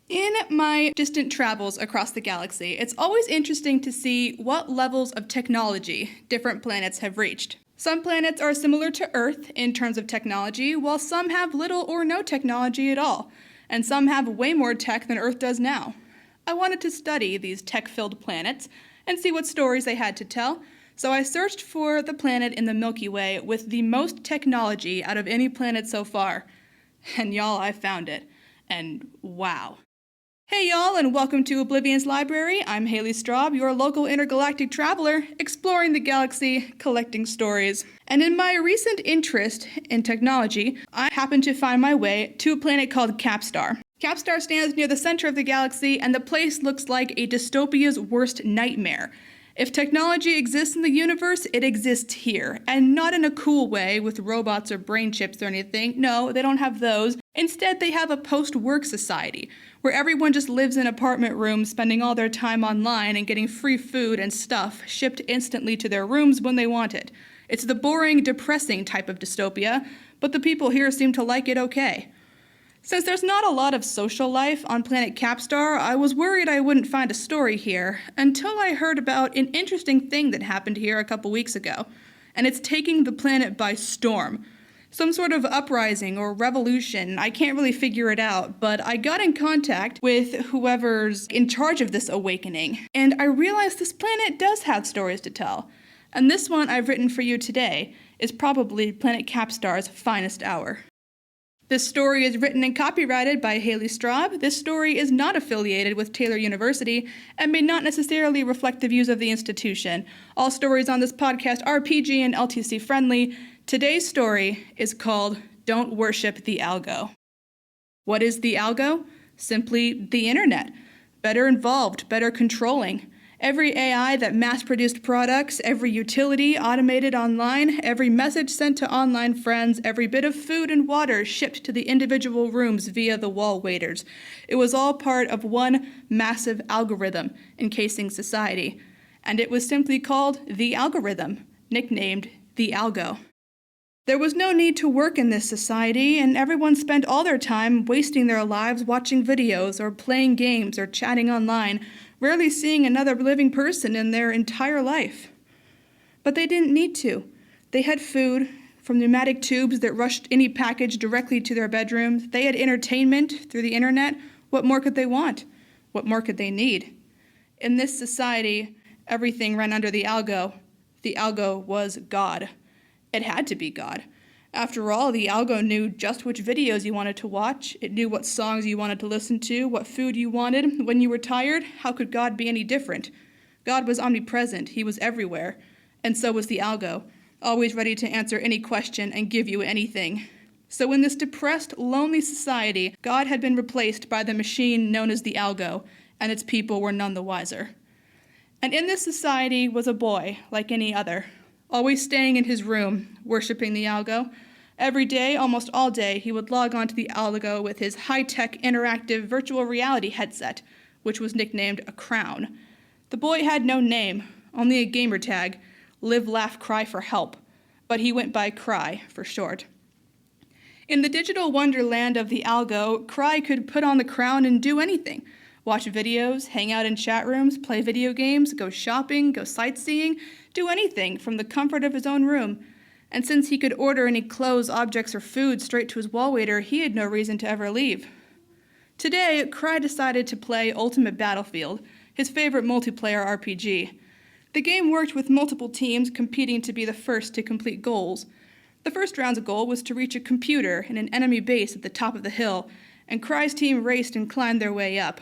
In my distant travels across the galaxy, it's always interesting to see what levels of technology different planets have reached. Some planets are similar to Earth in terms of technology, while some have little or no technology at all, and some have way more tech than Earth does now. I wanted to study these tech-filled planets and see what stories they had to tell, so I searched for the planet in the Milky Way with the most technology out of any planet so far. And y'all, I found it. And wow. Hey y'all, and welcome to Oblivion's Library. I'm Haley Straub, your local intergalactic traveler, exploring the galaxy, collecting stories. And in my recent interest in technology, I happened to find my way to a planet called Capstar. Capstar stands near the center of the galaxy, and the place looks like a dystopia's worst nightmare. If technology exists in the universe, it exists here, and not in a cool way with robots or brain chips or anything. No, they don't have those. Instead, they have a post-work society, where everyone just lives in apartment rooms, spending all their time online and getting free food and stuff shipped instantly to their rooms when they want it. It's the boring, depressing type of dystopia, but the people here seem to like it okay. Since there's not a lot of social life on planet Capstar, I was worried I wouldn't find a story here, until I heard about an interesting thing that happened here a couple weeks ago, and it's taking the planet by storm. Some sort of uprising or revolution, I can't really figure it out, but I got in contact with whoever's in charge of this awakening, and I realized this planet does have stories to tell. And this one I've written for you today is probably planet Capstar's finest hour. This story is written and copyrighted by Haley Straub. This story is not affiliated with Taylor University and may not necessarily reflect the views of the institution. All stories on this podcast are PG and LTC friendly. Today's story is called Don't Worship the Algo. What is the Algo? Simply the internet. Better involved, better controlling. Every AI that mass-produced products, every utility automated online, every message sent to online friends, every bit of food and water shipped to the individual rooms via the wall waiters. It was all part of one massive algorithm encasing society, and it was simply called the algorithm, nicknamed the Algo. There was no need to work in this society, and everyone spent all their time wasting their lives watching videos or playing games or chatting online, rarely seeing another living person in their entire life. But they didn't need to. They had food from pneumatic tubes that rushed any package directly to their bedrooms. They had entertainment through the internet. What more could they want? What more could they need? In this society, everything ran under the Algo. The Algo was God. It had to be God. After all, the Algo knew just which videos you wanted to watch. It knew what songs you wanted to listen to, what food you wanted. When you were tired, how could God be any different? God was omnipresent. He was everywhere. And so was the Algo, always ready to answer any question and give you anything. So in this depressed, lonely society, God had been replaced by the machine known as the Algo, and its people were none the wiser. And in this society was a boy, like any other, always staying in his room, worshiping the Algo. Every day, almost all day, he would log on to the Algo with his high-tech interactive virtual reality headset, which was nicknamed a crown. The boy had no name, only a gamer tag, live, laugh, cry for help, but he went by Cry for short. In the digital wonderland of the Algo, Cry could put on the crown and do anything. Watch videos, hang out in chat rooms, play video games, go shopping, go sightseeing, do anything from the comfort of his own room. And since he could order any clothes, objects, or food straight to his wall waiter, he had no reason to ever leave. Today, Cry decided to play Ultimate Battlefield, his favorite multiplayer RPG. The game worked with multiple teams competing to be the first to complete goals. The first round's goal was to reach a computer in an enemy base at the top of the hill, and Cry's team raced and climbed their way up.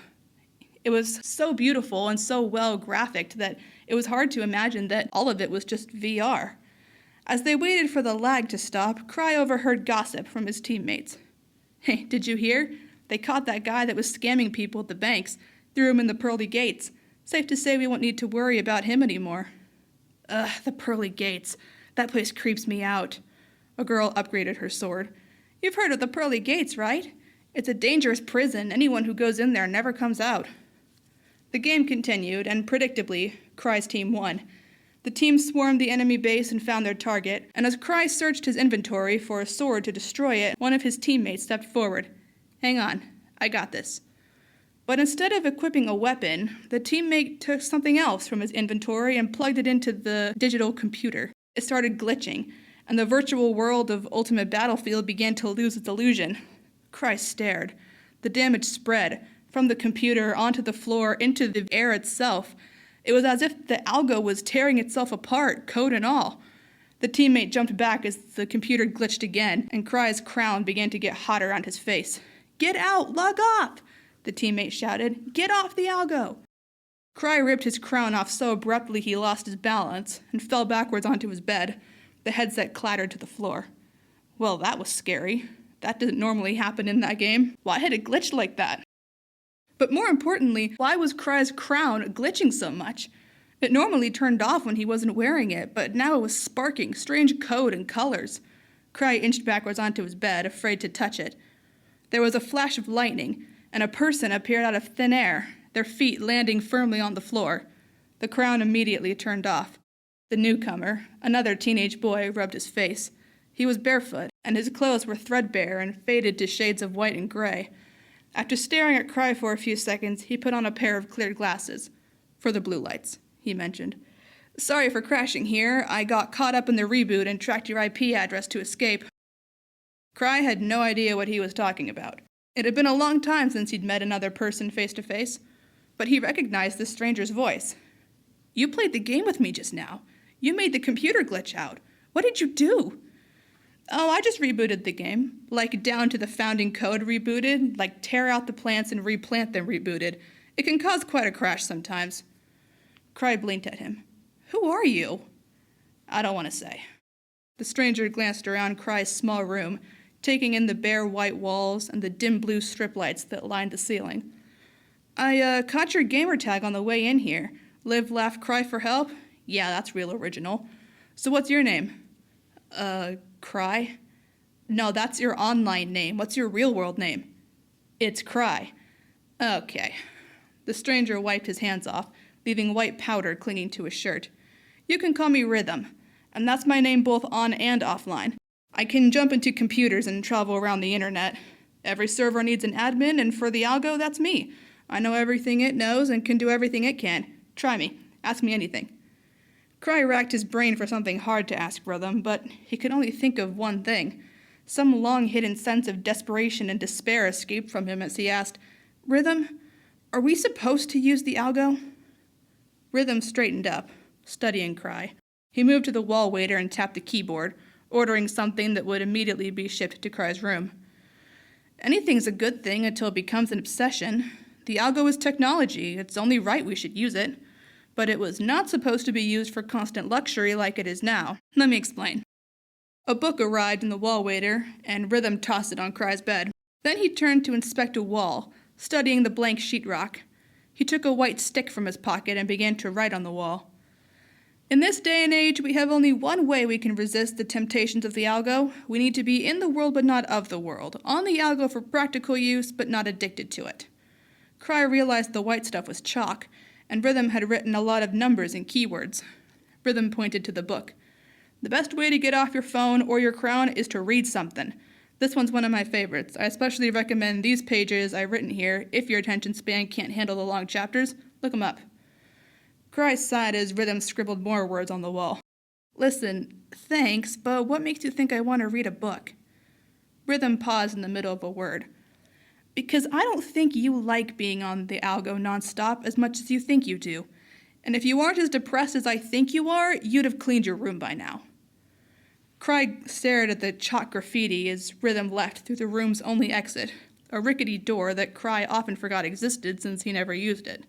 It was so beautiful and so well graphicked that it was hard to imagine that all of it was just VR. As they waited for the lag to stop, Cry overheard gossip from his teammates. "Hey, did you hear? They caught that guy that was scamming people at the banks, threw him in the pearly gates. Safe to say we won't need to worry about him anymore." "Ugh, the pearly gates. That place creeps me out." A girl upgraded her sword. "You've heard of the pearly gates, right? It's a dangerous prison. Anyone who goes in there never comes out." The game continued, and predictably, Cry's team won. The team swarmed the enemy base and found their target, and as Cry searched his inventory for a sword to destroy it, one of his teammates stepped forward. "Hang on, I got this." But instead of equipping a weapon, the teammate took something else from his inventory and plugged it into the digital computer. It started glitching, and the virtual world of Ultimate Battlefield began to lose its illusion. Cry stared. The damage spread, from the computer onto the floor into the air itself. It was as if the Algo was tearing itself apart, code and all. The teammate jumped back as the computer glitched again, and Cry's crown began to get hot around his face. "Get out! Log off!" the teammate shouted. "Get off the Algo!" Cry ripped his crown off so abruptly he lost his balance and fell backwards onto his bed. The headset clattered to the floor. Well, that was scary. That didn't normally happen in that game. Why had it glitched like that? But more importantly, why was Cry's crown glitching so much? It normally turned off when he wasn't wearing it, but now it was sparking strange code and colors. Cry inched backwards onto his bed, afraid to touch it. There was a flash of lightning, and a person appeared out of thin air, their feet landing firmly on the floor. The crown immediately turned off. The newcomer, another teenage boy, rubbed his face. He was barefoot, and his clothes were threadbare and faded to shades of white and gray. After staring at Cry for a few seconds, he put on a pair of clear glasses. "For the blue lights," he mentioned. "Sorry for crashing here. I got caught up in the reboot and tracked your IP address to escape." Cry had no idea what he was talking about. It had been a long time since he'd met another person face to face, but he recognized the stranger's voice. "You played the game with me just now. You made the computer glitch out. What did you do?" "Oh, I just rebooted the game. Like down to the founding code rebooted, like tear out the plants and replant them rebooted. It can cause quite a crash sometimes." Cry blinked at him. "Who are you?" "I don't want to say." The stranger glanced around Cry's small room, taking in the bare white walls and the dim blue strip lights that lined the ceiling. I caught your gamer tag on the way in here. Live, laugh, cry for help? Yeah, that's real original. So what's your name?" Cry? "No, that's your online name. What's your real-world name?" "It's Cry." "Okay." The stranger wiped his hands off, leaving white powder clinging to his shirt. "You can call me Rithm, and that's my name both on and offline. I can jump into computers and travel around the internet. Every server needs an admin, and for the Algo, that's me. I know everything it knows and can do everything it can. Try me. Ask me anything." Cry racked his brain for something hard to ask Rithm, but he could only think of one thing. Some long-hidden sense of desperation and despair escaped from him as he asked, "Rithm, are we supposed to use the Algo?" Rithm straightened up, studying Cry. He moved to the wall waiter and tapped the keyboard, ordering something that would immediately be shipped to Cry's room. "Anything's a good thing until it becomes an obsession. The Algo is technology. It's only right we should use it. But it was not supposed to be used for constant luxury like it is now. Let me explain." A book arrived in the wall waiter, and Rithm tossed it on Cry's bed. Then he turned to inspect a wall, studying the blank sheetrock. He took a white stick from his pocket and began to write on the wall. "In this day and age, we have only one way we can resist the temptations of the Algo. We need to be in the world but not of the world, on the Algo for practical use but not addicted to it." Cry realized the white stuff was chalk, and Rithm had written a lot of numbers and keywords. Rithm pointed to the book. "The best way to get off your phone or your crown is to read something. This one's one of my favorites. I especially recommend these pages I've written here. If your attention span can't handle the long chapters, look them up." Cry sighed as Rithm scribbled more words on the wall. "Listen, thanks, but what makes you think I want to read a book?" Rithm paused in the middle of a word. "Because I don't think you like being on the Algo nonstop as much as you think you do. And if you aren't as depressed as I think you are, you'd have cleaned your room by now." Cry stared at the chalk graffiti as Rithm left through the room's only exit, a rickety door that Cry often forgot existed since he never used it.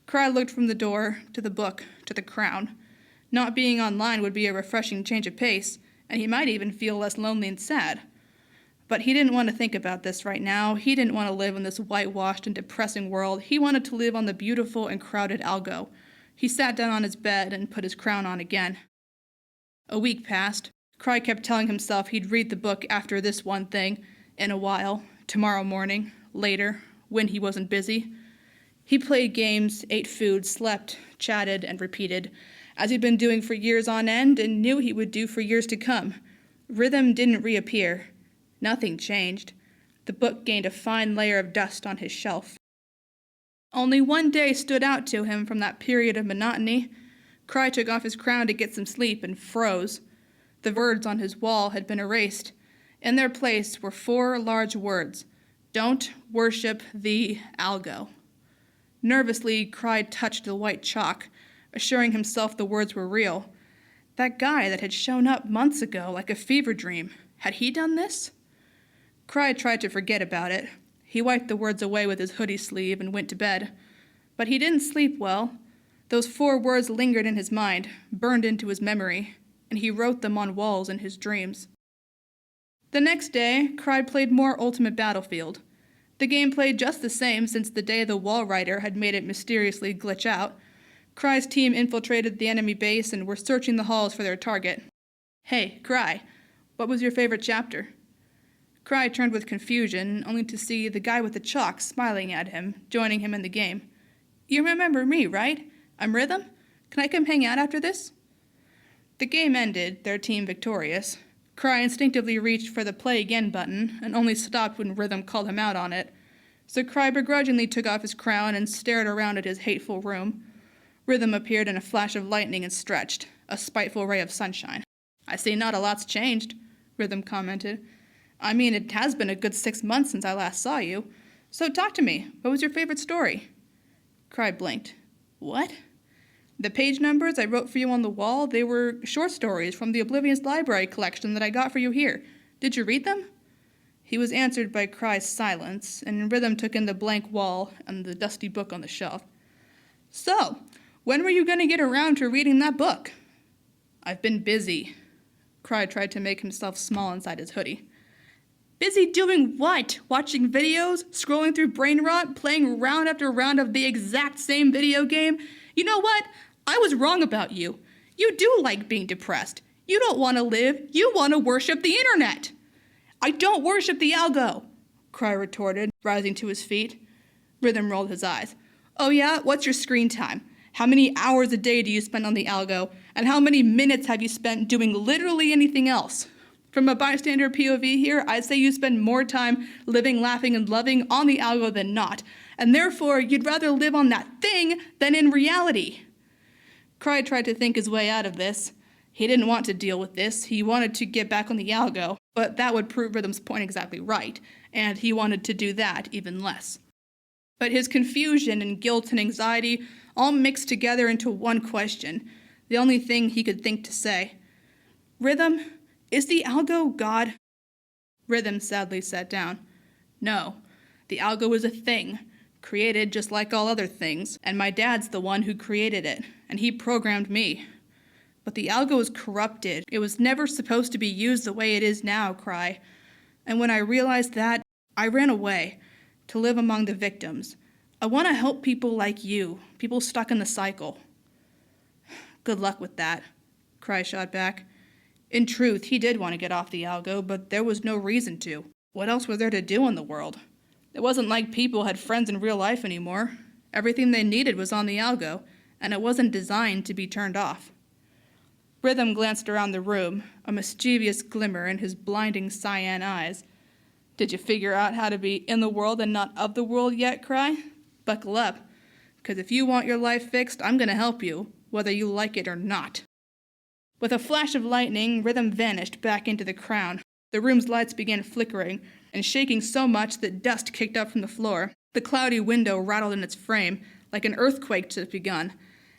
Cry looked from the door, to the book, to the crown. Not being online would be a refreshing change of pace, and he might even feel less lonely and sad. But he didn't want to think about this right now. He didn't want to live in this whitewashed and depressing world. He wanted to live on the beautiful and crowded Algo. He sat down on his bed and put his crown on again. A week passed. Cry kept telling himself he'd read the book after this one thing, in a while, tomorrow morning, later, when he wasn't busy. He played games, ate food, slept, chatted, and repeated, as he'd been doing for years on end and knew he would do for years to come. Rithm didn't reappear. Nothing changed. The book gained a fine layer of dust on his shelf. Only one day stood out to him from that period of monotony. Cry took off his crown to get some sleep and froze. The words on his wall had been erased. In their place were 4 large words: "Don't worship the Algo." Nervously, Cry touched the white chalk, assuring himself the words were real. That guy that had shown up months ago like a fever dream, had he done this? Cry tried to forget about it. He wiped the words away with his hoodie sleeve and went to bed. But he didn't sleep well. Those 4 words lingered in his mind, burned into his memory, and he wrote them on walls in his dreams. The next day, Cry played more Ultimate Battlefield. The game played just the same since the day the wall writer had made it mysteriously glitch out. Cry's team infiltrated the enemy base and were searching the halls for their target. "Hey, Cry, what was your favorite chapter?" Cry turned with confusion, only to see the guy with the chalk smiling at him, joining him in the game. "You remember me, right? I'm Rithm. Can I come hang out after this?" The game ended, their team victorious. Cry instinctively reached for the play again button, and only stopped when Rithm called him out on it. So Cry begrudgingly took off his crown and stared around at his hateful room. Rithm appeared in a flash of lightning and stretched, a spiteful ray of sunshine. "I see not a lot's changed," Rithm commented. "I mean, it has been a good 6 months since I last saw you. So talk to me. What was your favorite story?" Cry blinked. "What?" "The page numbers I wrote for you on the wall, they were short stories from the Oblivion's library collection that I got for you here. Did you read them?" He was answered by Cry's silence, and Rithm took in the blank wall and the dusty book on the shelf. "So, when were you going to get around to reading that book?" "I've been busy." Cry tried to make himself small inside his hoodie. "Busy doing what? Watching videos? Scrolling through brain rot? Playing round after round of the exact same video game? You know what? I was wrong about you. You do like being depressed. You don't want to live. You want to worship the internet." "I don't worship the Algo," Cry retorted, rising to his feet. Rithm rolled his eyes. "Oh yeah? What's your screen time? How many hours a day do you spend on the Algo? And how many minutes have you spent doing literally anything else? From a bystander POV here, I'd say you spend more time living, laughing, and loving on the Algo than not, and therefore you'd rather live on that thing than in reality." Cry tried to think his way out of this. He didn't want to deal with this. He wanted to get back on the Algo, but that would prove Rhythm's point exactly right, and he wanted to do that even less. But his confusion and guilt and anxiety all mixed together into one question, the only thing he could think to say. "Rithm, is the Algo God?" Rithm sadly sat down. "No, the Algo is a thing, created just like all other things, and my dad's the one who created it, and he programmed me. But the Algo is corrupted. It was never supposed to be used the way it is now, Cry. And when I realized that, I ran away, to live among the victims. I want to help people like you, people stuck in the cycle." "Good luck with that," Cry shot back. In truth, he did want to get off the Algo, but there was no reason to. What else was there to do in the world? It wasn't like people had friends in real life anymore. Everything they needed was on the Algo, and it wasn't designed to be turned off. Rithm glanced around the room, a mischievous glimmer in his blinding cyan eyes. "Did you figure out how to be in the world and not of the world yet, Cry? Buckle up, because if you want your life fixed, I'm going to help you, whether you like it or not." With a flash of lightning, Rithm vanished back into the crown. The room's lights began flickering and shaking so much that dust kicked up from the floor. The cloudy window rattled in its frame, like an earthquake just begun.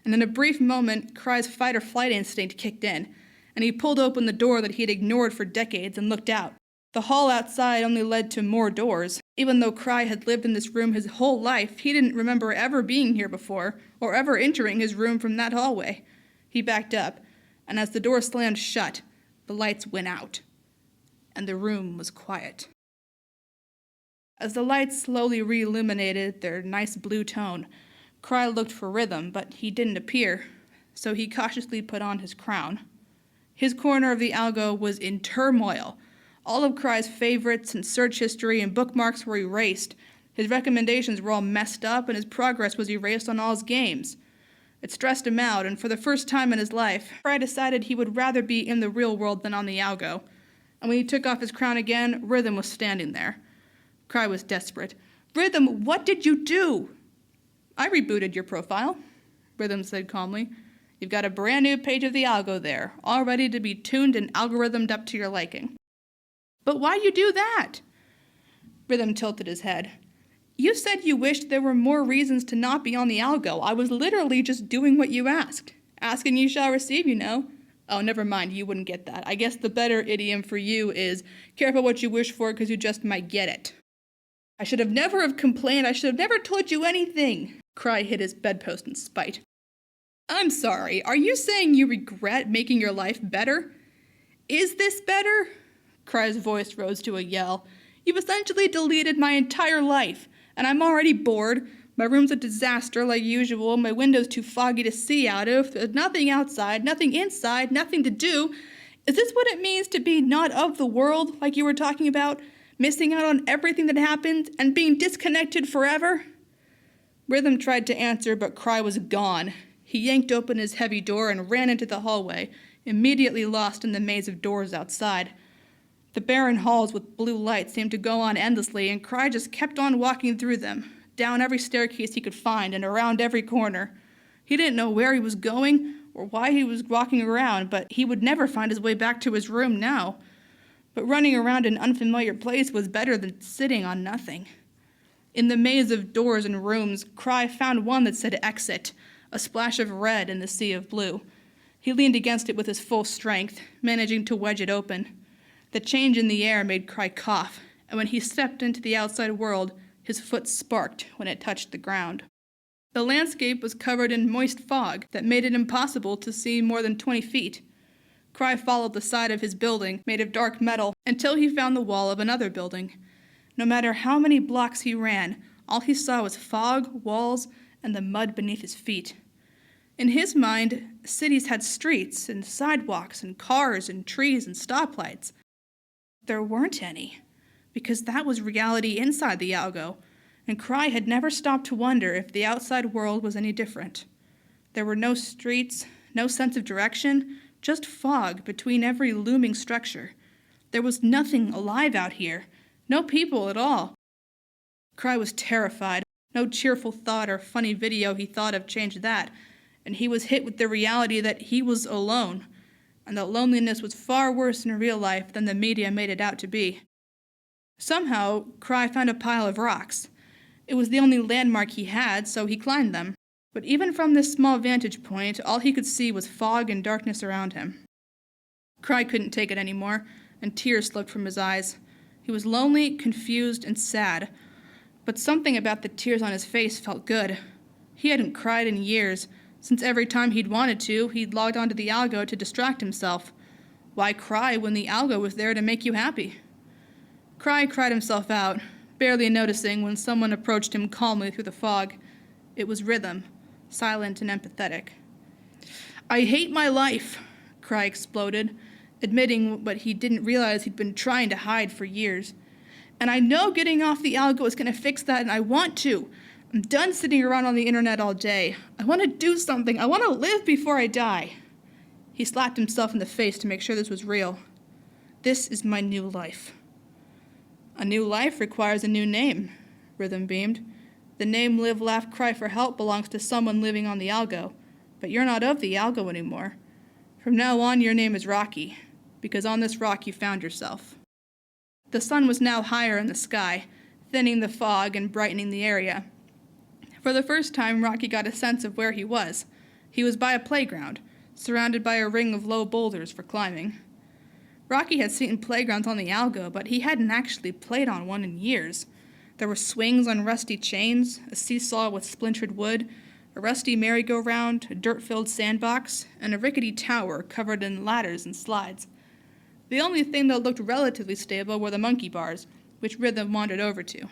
And in a brief moment, Cry's fight-or-flight instinct kicked in, and he pulled open the door that he had ignored for decades and looked out. The hall outside only led to more doors. Even though Cry had lived in this room his whole life, he didn't remember ever being here before, or ever entering his room from that hallway. He backed up, and as the door slammed shut, the lights went out, and the room was quiet. As the lights slowly re-illuminated their nice blue tone, Cry looked for Rithm, but he didn't appear, so he cautiously put on his crown. His corner of the Algo was in turmoil. All of Cry's favorites and search history and bookmarks were erased. His recommendations were all messed up, and his progress was erased on all his games. It stressed him out, and for the first time in his life, Cry decided he would rather be in the real world than on the Algo. And when he took off his crown again, Rithm was standing there. Cry was desperate. "Rithm, what did you do?" I rebooted your profile, Rithm said calmly. You've got a brand new page of the Algo there, all ready to be tuned and algorithmed up to your liking. But why'd you do that? Rithm tilted his head. You said you wished there were more reasons to not be on the Algo. I was literally just doing what you asked. Asking you shall receive, you know. Oh, never mind, you wouldn't get that. I guess the better idiom for you is, careful what you wish for because you just might get it. I should have never have complained. I should have never told you anything. Cry hit his bedpost in spite. I'm sorry, are you saying you regret making your life better? Is this better? Cry's voice rose to a yell. You've essentially deleted my entire life, and I'm already bored. My room's a disaster like usual, my window's too foggy to see out of, there's nothing outside, nothing inside, nothing to do. Is this what it means to be not of the world, like you were talking about? Missing out on everything that happened, and being disconnected forever? Rithm tried to answer, but Cry was gone. He yanked open his heavy door and ran into the hallway, immediately lost in the maze of doors outside. The barren halls with blue lights seemed to go on endlessly, and Cry just kept on walking through them, down every staircase he could find and around every corner. He didn't know where he was going or why he was walking around, but he would never find his way back to his room now. But running around an unfamiliar place was better than sitting on nothing. In the maze of doors and rooms, Cry found one that said exit, a splash of red in the sea of blue. He leaned against it with his full strength, managing to wedge it open. The change in the air made Cry cough, and when he stepped into the outside world, his foot sparked when it touched the ground. The landscape was covered in moist fog that made it impossible to see more than 20 feet. Cry followed the side of his building, made of dark metal, until he found the wall of another building. No matter how many blocks he ran, all he saw was fog, walls, and the mud beneath his feet. In his mind, cities had streets and sidewalks and cars and trees and stoplights. There weren't any, because that was reality inside the Algo, and Cry had never stopped to wonder if the outside world was any different. There were no streets, no sense of direction, just fog between every looming structure. There was nothing alive out here, no people at all. Cry was terrified. No cheerful thought or funny video he thought of changed that, and he was hit with the reality that he was alone, and that loneliness was far worse in real life than the media made it out to be. Somehow, Cry found a pile of rocks. It was the only landmark he had, so he climbed them. But even from this small vantage point, all he could see was fog and darkness around him. Cry couldn't take it anymore, and tears slipped from his eyes. He was lonely, confused, and sad, but something about the tears on his face felt good. He hadn't cried in years, since every time he'd wanted to, he'd logged onto the Algo to distract himself. Why cry when the Algo was there to make you happy? Cry cried himself out, barely noticing when someone approached him calmly through the fog. It was Rithm, silent and empathetic. I hate my life, Cry exploded, admitting what he didn't realize he'd been trying to hide for years. And I know getting off the Algo is going to fix that, and I want to. I'm done sitting around on the internet all day. I want to do something. I want to live before I die. He slapped himself in the face to make sure this was real. This is my new life. A new life requires a new name, Rithm beamed. The name Live, Laugh, Cry for Help belongs to someone living on the Algo, but you're not of the Algo anymore. From now on, your name is Rocky, because on this rock you found yourself. The sun was now higher in the sky, thinning the fog and brightening the area. For the first time, Rocky got a sense of where he was. He was by a playground, surrounded by a ring of low boulders for climbing. Rocky had seen playgrounds on the Algo, but he hadn't actually played on one in years. There were swings on rusty chains, a seesaw with splintered wood, a rusty merry-go-round, a dirt-filled sandbox, and a rickety tower covered in ladders and slides. The only thing that looked relatively stable were the monkey bars, which Rithm wandered over to.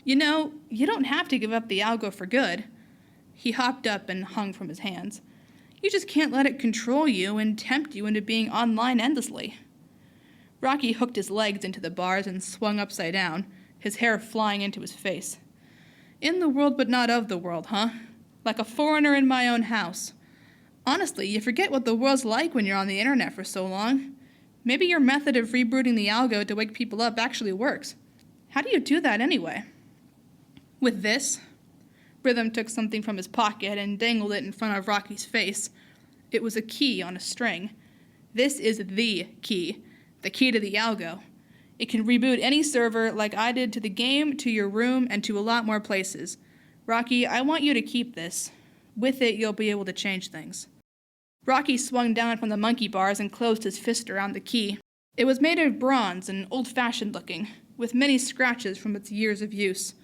You know, you don't have to give up the Algo for good. He hopped up and hung from his hands. You just can't let it control you and tempt you into being online endlessly. Rocky hooked his legs into the bars and swung upside down, his hair flying into his face. In the world but not of the world, huh? Like a foreigner in my own house. Honestly, you forget what the world's like when you're on the internet for so long. Maybe your method of rebooting the Algo to wake people up actually works. How do you do that anyway? With this? Rithm took something from his pocket and dangled it in front of Rocky's face. It was a key on a string. This is the key to the Algo. It can reboot any server like I did to the game, to your room, and to a lot more places. Rocky, I want you to keep this. With it, you'll be able to change things. Rocky swung down from the monkey bars and closed his fist around the key. It was made of bronze and old-fashioned looking, with many scratches from its years of use.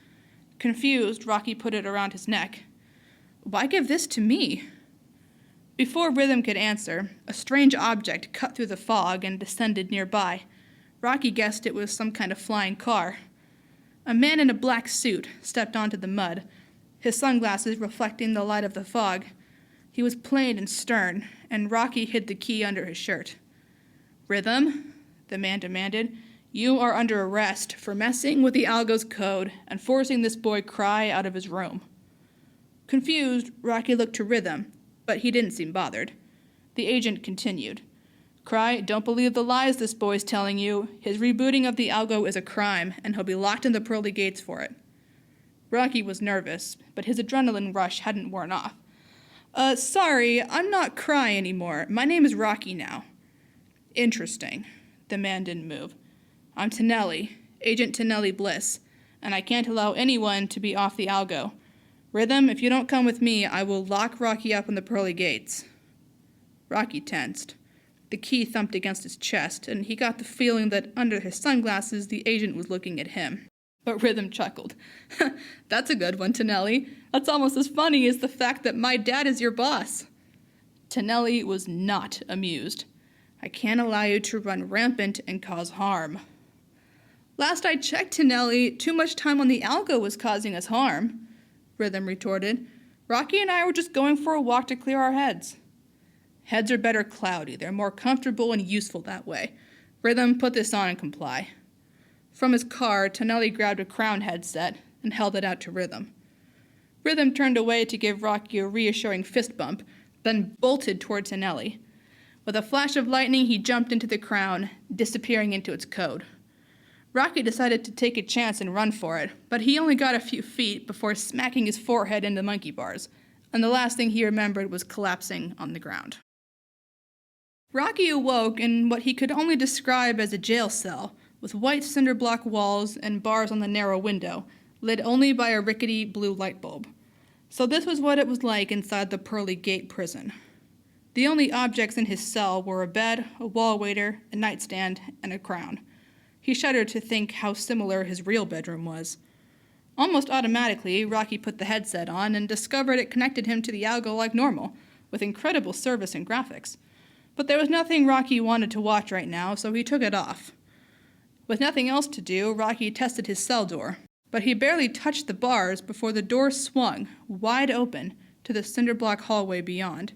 Confused, Rocky put it around his neck. Why give this to me? Before Rithm could answer, a strange object cut through the fog and descended nearby. Rocky guessed it was some kind of flying car. A man in a black suit stepped onto the mud, his sunglasses reflecting the light of the fog. He was plain and stern, and Rocky hid the key under his shirt. Rithm, the man demanded, you are under arrest for messing with the Algo's code and forcing this boy Cry out of his room. Confused, Rocky looked to Rithm, but he didn't seem bothered. The agent continued. Cry, don't believe the lies this boy's telling you. His rebooting of the Algo is a crime, and he'll be locked in the pearly gates for it. Rocky was nervous, but his adrenaline rush hadn't worn off. Sorry, I'm not Cry anymore. My name is Rocky now. Interesting. The man didn't move. I'm Tonelli, Agent Tonelli Bliss, and I can't allow anyone to be off the Algo. Rithm, if you don't come with me, I will lock Rocky up in the pearly gates. Rocky tensed. The key thumped against his chest, and he got the feeling that under his sunglasses the agent was looking at him. But Rithm chuckled. That's a good one, Tonelli. That's almost as funny as the fact that my dad is your boss. Tonelli was not amused. I can't allow you to run rampant and cause harm. Last I checked, Tonelli, too much time on the Algo was causing us harm, Rithm retorted. Rocky and I were just going for a walk to clear our heads. Heads are better cloudy. They're more comfortable and useful that way. Rithm, put this on and comply. From his car, Tonelli grabbed a crown headset and held it out to Rithm. Rithm turned away to give Rocky a reassuring fist bump, then bolted toward Tonelli. With a flash of lightning, he jumped into the crown, disappearing into its code. Rocky decided to take a chance and run for it, but he only got a few feet before smacking his forehead into monkey bars, and the last thing he remembered was collapsing on the ground. Rocky awoke in what he could only describe as a jail cell, with white cinder block walls and bars on the narrow window, lit only by a rickety blue light bulb. So this was what it was like inside the Pearly Gate prison. The only objects in his cell were a bed, a wall waiter, a nightstand, and a crown. He shuddered to think how similar his real bedroom was. Almost automatically, Rocky put the headset on and discovered it connected him to the Algo like normal, with incredible service and graphics. But there was nothing Rocky wanted to watch right now, so he took it off. With nothing else to do, Rocky tested his cell door, but he barely touched the bars before the door swung, wide open, to the cinder block hallway beyond.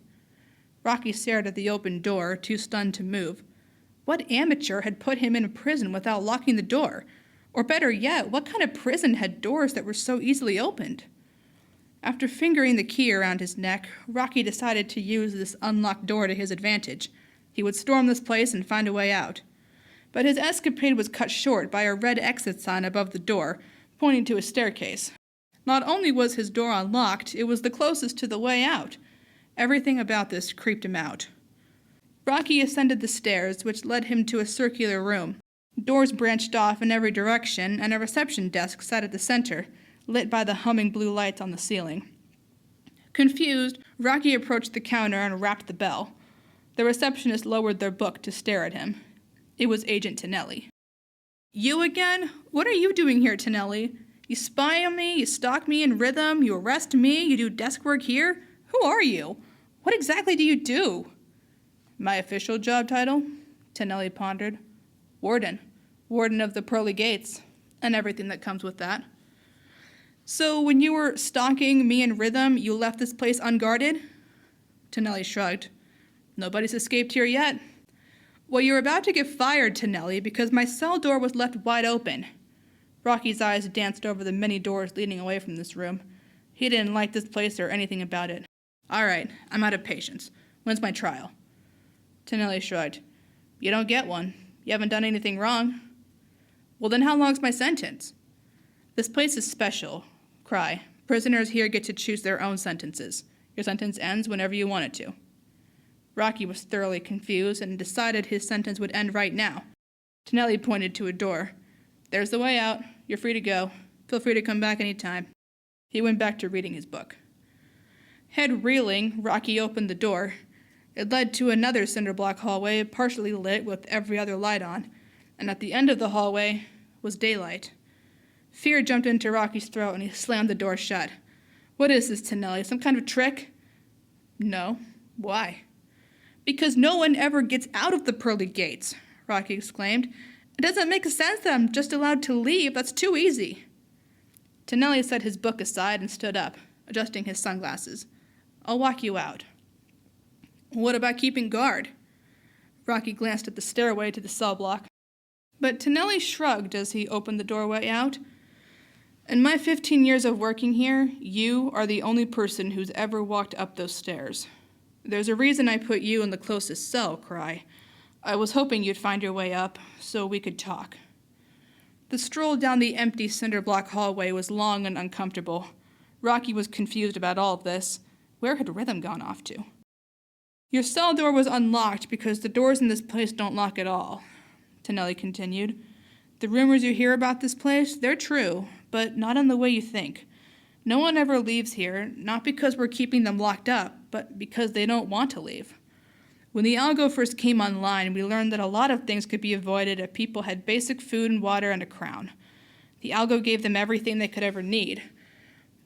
Rocky stared at the open door, too stunned to move. What amateur had put him in a prison without locking the door? Or better yet, what kind of prison had doors that were so easily opened? After fingering the key around his neck, Rocky decided to use this unlocked door to his advantage. He would storm this place and find a way out. But his escapade was cut short by a red exit sign above the door, pointing to a staircase. Not only was his door unlocked, it was the closest to the way out. Everything about this creeped him out. Rocky ascended the stairs, which led him to a circular room. Doors branched off in every direction, and a reception desk sat at the center, lit by the humming blue lights on the ceiling. Confused, Rocky approached the counter and rapped the bell. The receptionist lowered their book to stare at him. It was Agent Tonelli. You again? What are you doing here, Tonelli? You spy on me, you stalk me in Rithm, you arrest me, you do desk work here? Who are you? What exactly do you do? My official job title? Tonelli pondered. Warden. Warden of the Pearly Gates, and everything that comes with that. So when you were stalking me and Rithm, you left this place unguarded? Tonelli shrugged. Nobody's escaped here yet. Well, you're about to get fired, Tonelli, because my cell door was left wide open. Rocky's eyes danced over the many doors leading away from this room. He didn't like this place or anything about it. All right, I'm out of patience. When's my trial? Tonelli shrugged. You don't get one. You haven't done anything wrong. Well, then how long's my sentence? This place is special. Cry. Prisoners here get to choose their own sentences. Your sentence ends whenever you want it to. Rocky was thoroughly confused and decided his sentence would end right now. Tonelli pointed to a door. There's the way out. You're free to go. Feel free to come back any time. He went back to reading his book. Head reeling, Rocky opened the door. It led to another cinder block hallway, partially lit with every other light on, and at the end of the hallway was daylight. Fear jumped into Rocky's throat and he slammed the door shut. What is this, Tonelli? Some kind of trick? No. Why? Because no one ever gets out of the pearly gates, Rocky exclaimed. It doesn't make sense that I'm just allowed to leave. That's too easy. Tonelli set his book aside and stood up, adjusting his sunglasses. I'll walk you out. What about keeping guard? Rocky glanced at the stairway to the cell block. But Tonelli shrugged as he opened the doorway out. In my 15 years of working here, you are the only person who's ever walked up those stairs. There's a reason I put you in the closest cell, Cry. I was hoping you'd find your way up so we could talk. The stroll down the empty cinder block hallway was long and uncomfortable. Rocky was confused about all of this. Where had Rithm gone off to? Your cell door was unlocked because the doors in this place don't lock at all, Tonelli continued. The rumors you hear about this place, they're true, but not in the way you think. No one ever leaves here, not because we're keeping them locked up, but because they don't want to leave. When the Algo first came online, we learned that a lot of things could be avoided if people had basic food and water and a crown. The Algo gave them everything they could ever need.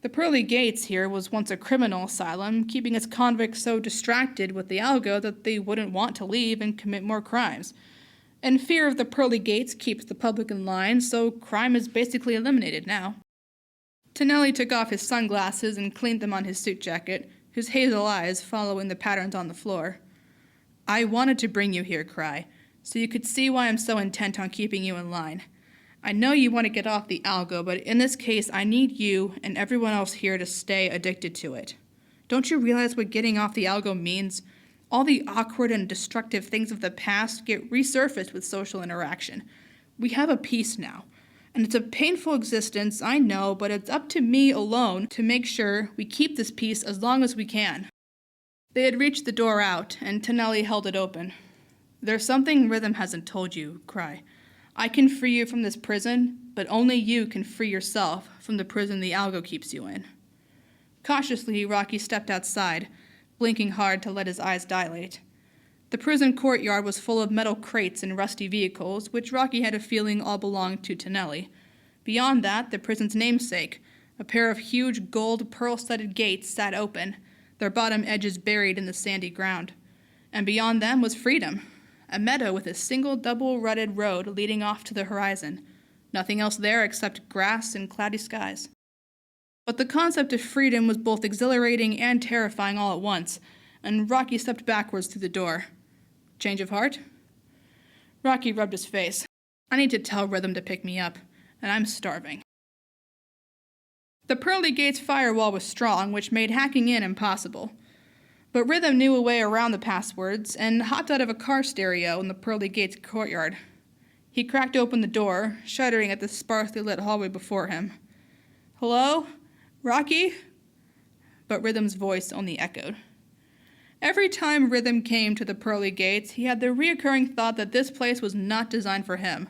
The Pearly Gates here was once a criminal asylum, keeping its convicts so distracted with the Algo that they wouldn't want to leave and commit more crimes. And fear of the Pearly Gates keeps the public in line, so crime is basically eliminated now. Tonelli took off his sunglasses and cleaned them on his suit jacket, his hazel eyes following the patterns on the floor. I wanted to bring you here, Cry, so you could see why I'm so intent on keeping you in line. I know you want to get off the Algo, but in this case, I need you and everyone else here to stay addicted to it. Don't you realize what getting off the Algo means? All the awkward and destructive things of the past get resurfaced with social interaction. We have a peace now. And it's a painful existence, I know, but it's up to me alone to make sure we keep this peace as long as we can. They had reached the door out, and Tonelli held it open. There's something Rithm hasn't told you, Cry. I can free you from this prison, but only you can free yourself from the prison the Algo keeps you in. Cautiously, Rocky stepped outside, blinking hard to let his eyes dilate. The prison courtyard was full of metal crates and rusty vehicles, which Rocky had a feeling all belonged to Tonelli. Beyond that, the prison's namesake, a pair of huge gold pearl-studded gates, sat open, their bottom edges buried in the sandy ground. And beyond them was freedom, a meadow with a single double-rutted road leading off to the horizon. Nothing else there except grass and cloudy skies. But the concept of freedom was both exhilarating and terrifying all at once, and Rocky stepped backwards through the door. Change of heart? Rocky rubbed his face. I need to tell Rithm to pick me up, and I'm starving. The Pearly Gates firewall was strong, which made hacking in impossible. But Rithm knew a way around the passwords and hopped out of a car stereo in the Pearly Gates courtyard. He cracked open the door, shuddering at the sparsely lit hallway before him. Hello? Rocky? But Rhythm's voice only echoed. Every time Rithm came to the Pearly Gates, he had the reoccurring thought that this place was not designed for him.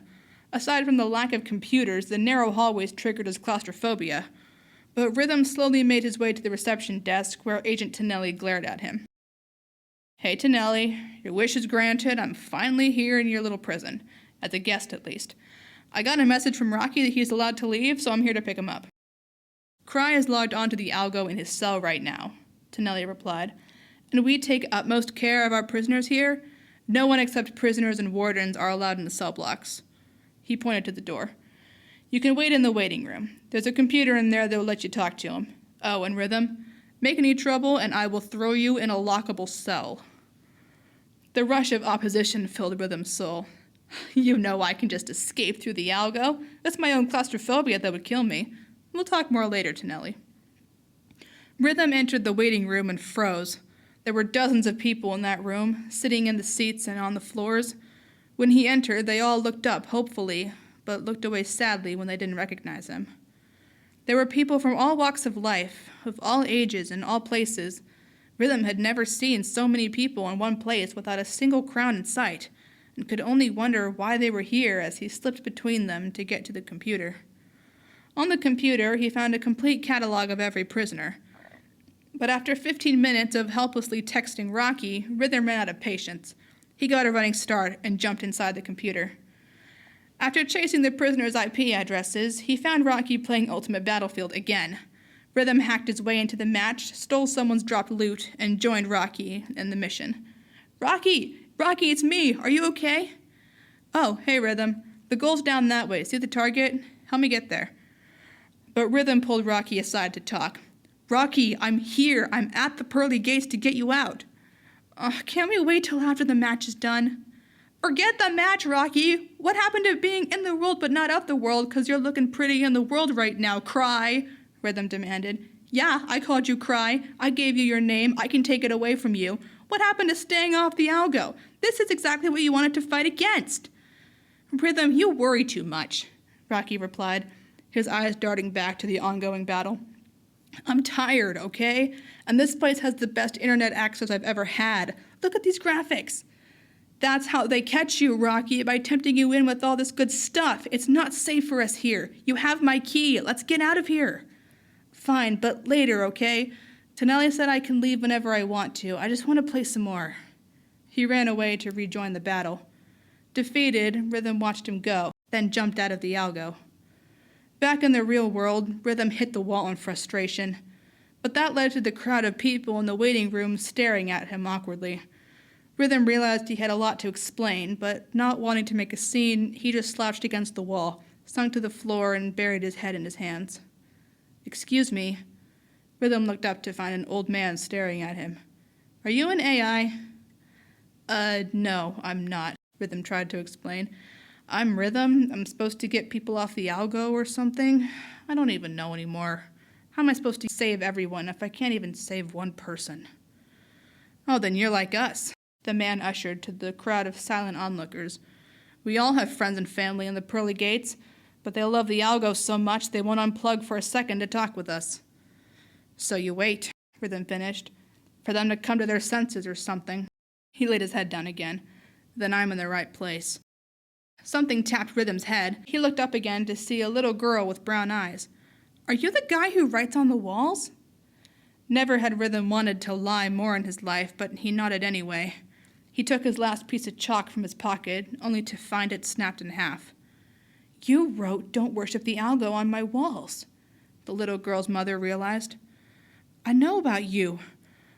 Aside from the lack of computers, the narrow hallways triggered his claustrophobia. But Rithm slowly made his way to the reception desk, where Agent Tonelli glared at him. Hey, Tonelli, your wish is granted. I'm finally here in your little prison. As a guest, at least. I got a message from Rocky that he's allowed to leave, so I'm here to pick him up. Cry is logged onto the Algo in his cell right now, Tonelli replied. And we take utmost care of our prisoners here. No one except prisoners and wardens are allowed in the cell blocks. He pointed to the door. You can wait in the waiting room. There's a computer in there that will let you talk to him. Oh, and Rithm, make any trouble and I will throw you in a lockable cell. The rush of opposition filled Rhythm's soul. You know I can just escape through the Algo. That's my own claustrophobia that would kill me. We'll talk more later, Tonelli. Rithm entered the waiting room and froze. There were dozens of people in that room, sitting in the seats and on the floors. When he entered, they all looked up hopefully, but looked away sadly when they didn't recognize him. There were people from all walks of life, of all ages and all places. Rithm had never seen so many people in one place without a single crown in sight, and could only wonder why they were here as he slipped between them to get to the computer. On the computer, he found a complete catalog of every prisoner. But after 15 minutes of helplessly texting Rocky, Rithm ran out of patience. He got a running start and jumped inside the computer. After chasing the prisoners' IP addresses, he found Rocky playing Ultimate Battlefield again. Rithm hacked his way into the match, stole someone's dropped loot, and joined Rocky in the mission. Rocky! Rocky, it's me! Are you okay? Oh, hey, Rithm. The goal's down that way. See the target? Help me get there. But Rithm pulled Rocky aside to talk. Rocky, I'm here. I'm at the pearly gates to get you out. Can't we wait till after the match is done? Forget the match, Rocky. What happened to being in the world but not of the world because you're looking pretty in the world right now, Cry? Rithm demanded. Yeah, I called you Cry. I gave you your name. I can take it away from you. What happened to staying off the Algo? This is exactly what you wanted to fight against. Rithm, you worry too much, Rocky replied, his eyes darting back to the ongoing battle. I'm tired, okay? And this place has the best internet access I've ever had. Look at these graphics. That's how they catch you, Rocky, by tempting you in with all this good stuff. It's not safe for us here. You have my key. Let's get out of here. Fine, but later, okay? Tonelli said I can leave whenever I want to. I just want to play some more. He ran away to rejoin the battle. Defeated, Rithm watched him go, then jumped out of the Algo. Back in the real world, Rithm hit the wall in frustration. But that led to the crowd of people in the waiting room staring at him awkwardly. Rithm realized he had a lot to explain, but not wanting to make a scene, he just slouched against the wall, sunk to the floor, and buried his head in his hands. Excuse me. Rithm looked up to find an old man staring at him. Are you an AI? No, I'm not, Rithm tried to explain. I'm Rithm. I'm supposed to get people off the Algo or something. I don't even know anymore. How am I supposed to save everyone if I can't even save one person? Oh, then you're like us, the man ushered to the crowd of silent onlookers. We all have friends and family in the pearly gates, but they love the Algo so much they won't unplug for a second to talk with us. So you wait, Rithm finished, for them to come to their senses or something. He laid his head down again. Then I'm in the right place. Something tapped Rhythm's head. He looked up again to see a little girl with brown eyes. Are you the guy who writes on the walls? Never had Rithm wanted to lie more in his life, but he nodded anyway. He took his last piece of chalk from his pocket, only to find it snapped in half. You wrote, "Don't worship the Algo" on my walls, the little girl's mother realized. I know about you.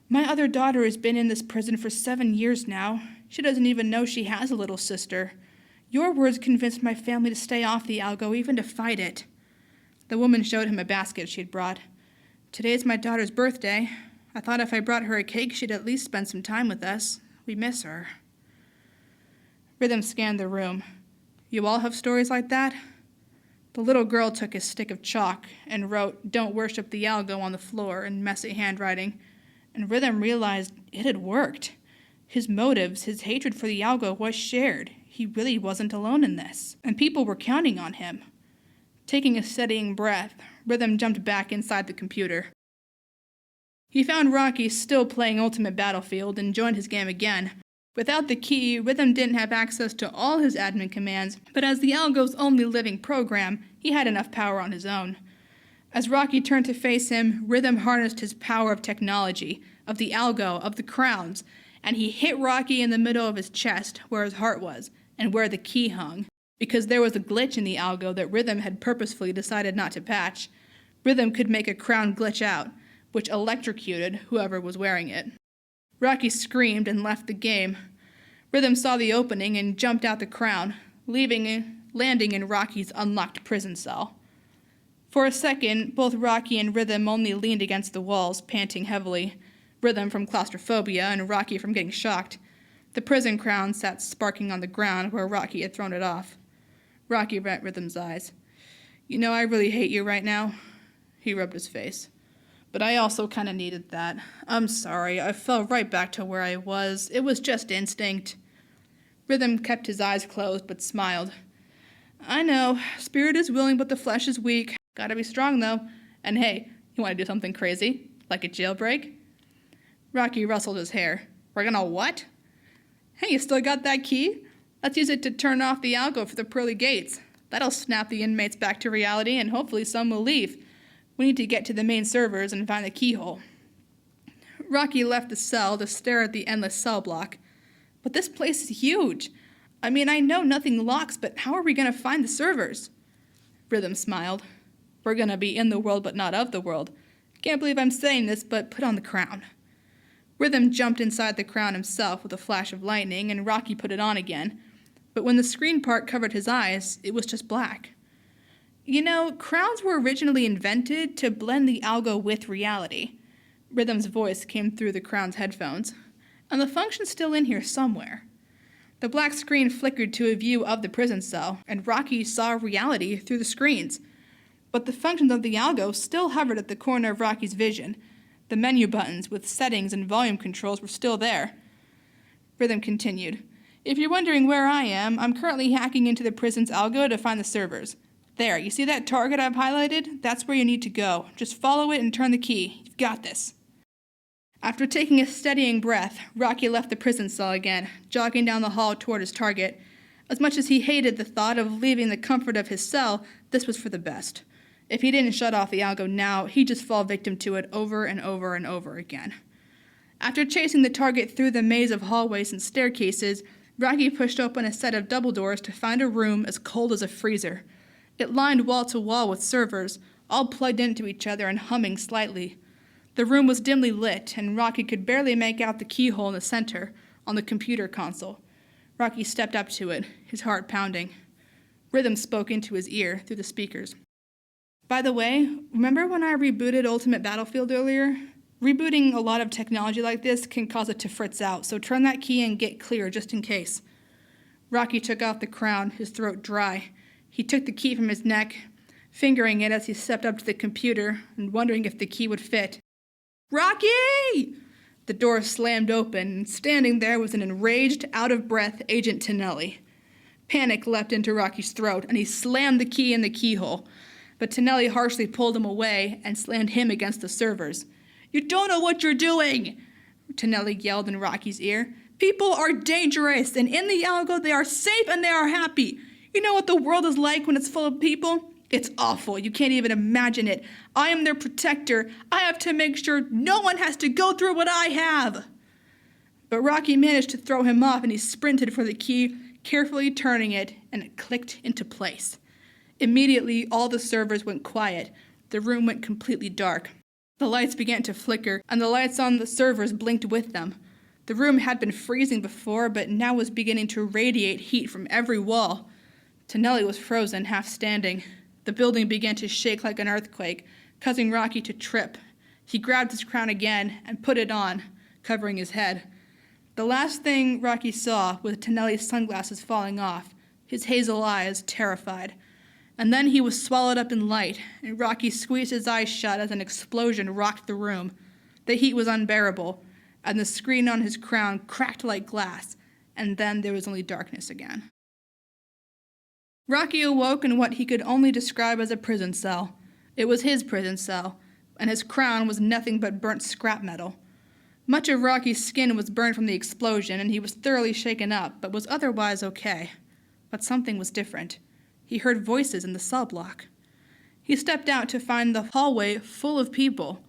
My other daughter has been in this prison for 7 years now. She doesn't even know she has a little sister. Your words convinced my family to stay off the Algo, even to fight it. The woman showed him a basket she'd brought. Today's my daughter's birthday. I thought if I brought her a cake, she'd at least spend some time with us. We miss her. Rithm scanned the room. You all have stories like that? The little girl took his stick of chalk and wrote, "Don't worship the Algo" on the floor in messy handwriting, and Rithm realized it had worked. His motives, his hatred for the Algo was shared. He really wasn't alone in this, and people were counting on him. Taking a steadying breath, Rithm jumped back inside the computer. He found Rocky still playing Ultimate Battlefield and joined his game again. Without the key, Rithm didn't have access to all his admin commands, but as the Algo's only living program, he had enough power on his own. As Rocky turned to face him, Rithm harnessed his power of technology, of the Algo, of the crowns, and he hit Rocky in the middle of his chest, where his heart was, and where the key hung, because there was a glitch in the Algo that Rithm had purposefully decided not to patch. Rithm could make a crown glitch out, which electrocuted whoever was wearing it. Rocky screamed and left the game. Rithm saw the opening and jumped out the crown, landing in Rocky's unlocked prison cell. For a second, both Rocky and Rithm only leaned against the walls, panting heavily, Rithm from claustrophobia and Rocky from getting shocked. The prison crown sat sparking on the ground where Rocky had thrown it off. Rocky met Rhythm's eyes. You know, I really hate you right now. He rubbed his face. But I also kind of needed that. I'm sorry, I fell right back to where I was. It was just instinct. Rithm kept his eyes closed but smiled. I know, spirit is willing but the flesh is weak. Gotta be strong though. And hey, you want to do something crazy? Like a jailbreak? Rocky rustled his hair. We're gonna what? Hey, you still got that key? Let's use it to turn off the algo for the pearly gates. That'll snap the inmates back to reality and hopefully some will leave. We need to get to the main servers and find the keyhole. Rocky left the cell to stare at the endless cell block. But this place is huge. I mean, I know nothing locks, but how are we going to find the servers? Rithm smiled. We're going to be in the world but not of the world. Can't believe I'm saying this, but put on the crown. Rithm jumped inside the crown himself with a flash of lightning, and Rocky put it on again. But when the screen part covered his eyes, it was just black. You know, crowns were originally invented to blend the algo with reality. Rhythm's voice came through the crown's headphones. And the function's still in here somewhere. The black screen flickered to a view of the prison cell, and Rocky saw reality through the screens. But the functions of the algo still hovered at the corner of Rocky's vision. The menu buttons with settings and volume controls were still there. Rithm continued. If you're wondering where I am, I'm currently hacking into the prison's algo to find the servers. There, you see that target I've highlighted? That's where you need to go. Just follow it and turn the key. You've got this. After taking a steadying breath, Rocky left the prison cell again, jogging down the hall toward his target. As much as he hated the thought of leaving the comfort of his cell, this was for the best. If he didn't shut off the algo now, he'd just fall victim to it over and over and over again. After chasing the target through the maze of hallways and staircases, Rocky pushed open a set of double doors to find a room as cold as a freezer. It lined wall to wall with servers, all plugged into each other and humming slightly. The room was dimly lit, and Rocky could barely make out the keyhole in the center, on the computer console. Rocky stepped up to it, his heart pounding. Rithm spoke into his ear through the speakers. By the way, remember when I rebooted Ultimate Battlefield earlier? Rebooting a lot of technology like this can cause it to fritz out, so turn that key and get clear just in case. Rocky took off the crown, his throat dry. He took the key from his neck, fingering it as he stepped up to the computer and wondering if the key would fit. Rocky! The door slammed open, and standing there was an enraged, out-of-breath Agent Tonelli. Panic leapt into Rocky's throat, and he slammed the key in the keyhole. But Tonelli harshly pulled him away and slammed him against the servers. You don't know what you're doing! Tonelli yelled in Rocky's ear. People are dangerous, and in the algo they are safe and they are happy. You know what the world is like when it's full of people? It's awful. You can't even imagine it. I am their protector. I have to make sure no one has to go through what I have. But Rocky managed to throw him off, and he sprinted for the key, carefully turning it, and it clicked into place. Immediately, all the servers went quiet. The room went completely dark. The lights began to flicker, and the lights on the servers blinked with them. The room had been freezing before, but now was beginning to radiate heat from every wall. Tonelli was frozen, half standing. The building began to shake like an earthquake, causing Rocky to trip. He grabbed his crown again and put it on, covering his head. The last thing Rocky saw was Tonelli's sunglasses falling off, his hazel eyes terrified. And then he was swallowed up in light, and Rocky squeezed his eyes shut as an explosion rocked the room. The heat was unbearable, and the screen on his crown cracked like glass, and then there was only darkness again. Rocky awoke in what he could only describe as a prison cell. It was his prison cell, and his crown was nothing but burnt scrap metal. Much of Rocky's skin was burned from the explosion, and he was thoroughly shaken up, but was otherwise okay. But something was different. He heard voices in the cell block. He stepped out to find the hallway full of people.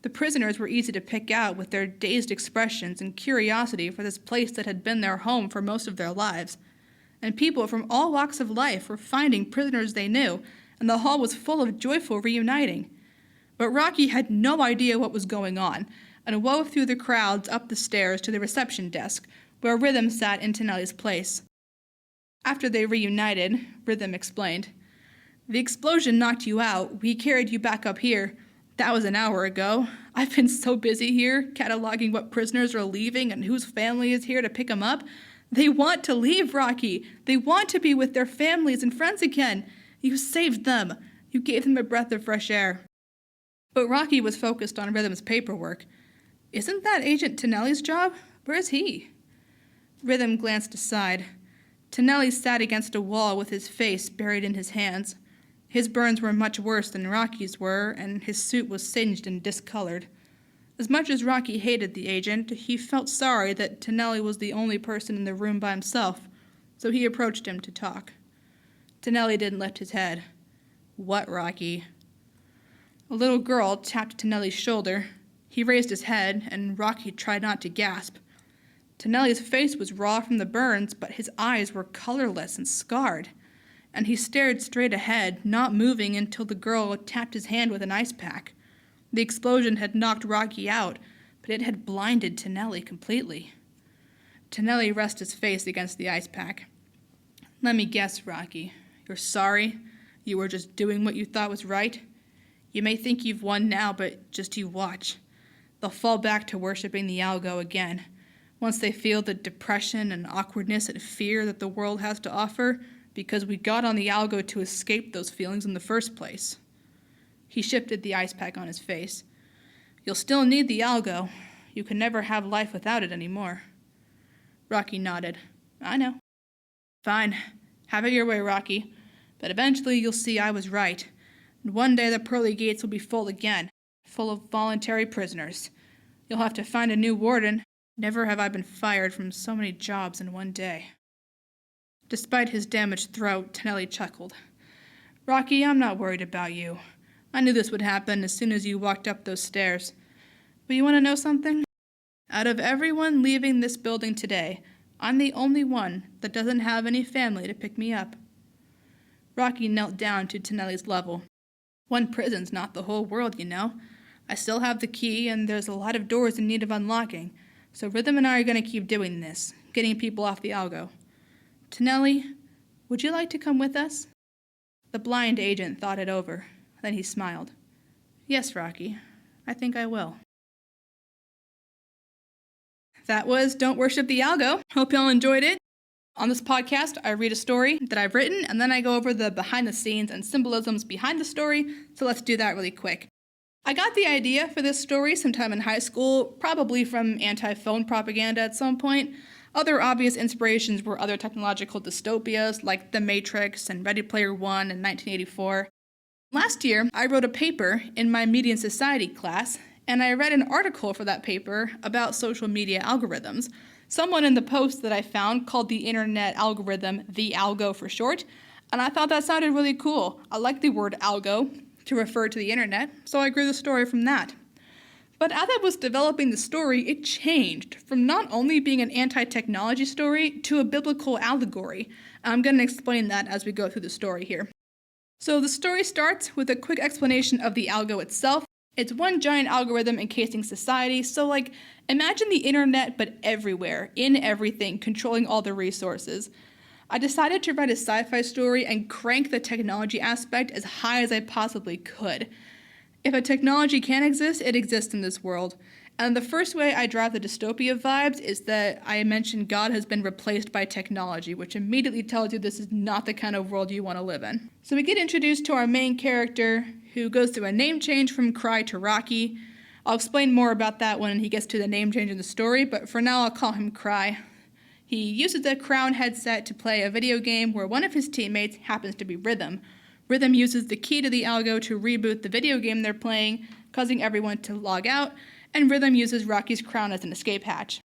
The prisoners were easy to pick out with their dazed expressions and curiosity for this place that had been their home for most of their lives. And people from all walks of life were finding prisoners they knew, and the hall was full of joyful reuniting. But Rocky had no idea what was going on, and wove through the crowds up the stairs to the reception desk, where Rithm sat in Tonelli's place. After they reunited, Rithm explained, "The explosion knocked you out. We carried you back up here. That was an hour ago. I've been so busy here, cataloging what prisoners are leaving and whose family is here to pick them up. They want to leave, Rocky. They want to be with their families and friends again. You saved them. You gave them a breath of fresh air." But Rocky was focused on Rhythm's paperwork. "Isn't that Agent Tonelli's job? Where is he?" Rithm glanced aside. Tonelli sat against a wall with his face buried in his hands. His burns were much worse than Rocky's were, and his suit was singed and discolored. As much as Rocky hated the agent, he felt sorry that Tonelli was the only person in the room by himself, so he approached him to talk. Tonelli didn't lift his head. "What, Rocky?" A little girl tapped Tonelli's shoulder. He raised his head, and Rocky tried not to gasp. Tonelli's face was raw from the burns, but his eyes were colorless and scarred, and he stared straight ahead, not moving until the girl tapped his hand with an ice pack. The explosion had knocked Rocky out, but it had blinded Tonelli completely. Tonelli rested his face against the ice pack. "Let me guess, Rocky. You're sorry? You were just doing what you thought was right? You may think you've won now, but just you watch. They'll fall back to worshiping the Algo again. Once they feel the depression and awkwardness and fear that the world has to offer, because we got on the Algo to escape those feelings in the first place." He shifted the ice pack on his face. "You'll still need the Algo. You can never have life without it anymore." Rocky nodded. "I know." "Fine. Have it your way, Rocky. But eventually you'll see I was right. And one day the pearly gates will be full again, full of voluntary prisoners. You'll have to find a new warden. Never have I been fired from so many jobs in one day." Despite his damaged throat, Tonelli chuckled. "Rocky, I'm not worried about you. I knew this would happen as soon as you walked up those stairs. But you want to know something? Out of everyone leaving this building today, I'm the only one that doesn't have any family to pick me up." Rocky knelt down to Tonelli's level. "One prison's not the whole world, you know. I still have the key, and there's a lot of doors in need of unlocking. So Rithm and I are going to keep doing this, getting people off the Algo. Tonelli, would you like to come with us?" The blind agent thought it over. Then he smiled. "Yes, Rocky. I think I will." That was Don't Worship the Algo. Hope y'all enjoyed it. On this podcast, I read a story that I've written, and then I go over the behind the scenes and symbolisms behind the story, so let's do that really quick. I got the idea for this story sometime in high school, probably from anti-phone propaganda at some point. Other obvious inspirations were other technological dystopias like The Matrix and Ready Player One in 1984. Last year, I wrote a paper in my Media and Society class, and I read an article for that paper about social media algorithms. Someone in the post that I found called the internet algorithm the Algo for short, and I thought that sounded really cool. I like the word algo to refer to the internet, so I grew the story from that. But as I was developing the story, it changed from not only being an anti-technology story to a biblical allegory. I'm going to explain that as we go through the story here. So the story starts with a quick explanation of the Algo itself. It's one giant algorithm encasing society, so imagine the internet but everywhere, in everything, controlling all the resources. I decided to write a sci-fi story and crank the technology aspect as high as I possibly could. If a technology can exist, it exists in this world. And the first way I drive the dystopia vibes is that I mention God has been replaced by technology, which immediately tells you this is not the kind of world you want to live in. So we get introduced to our main character, who goes through a name change from Cry to Rocky. I'll explain more about that when he gets to the name change in the story, but for now I'll call him Cry. He uses a Crown headset to play a video game where one of his teammates happens to be Rithm. Rithm uses the key to the Algo to reboot the video game they're playing, causing everyone to log out, and Rithm uses Rocky's crown as an escape hatch.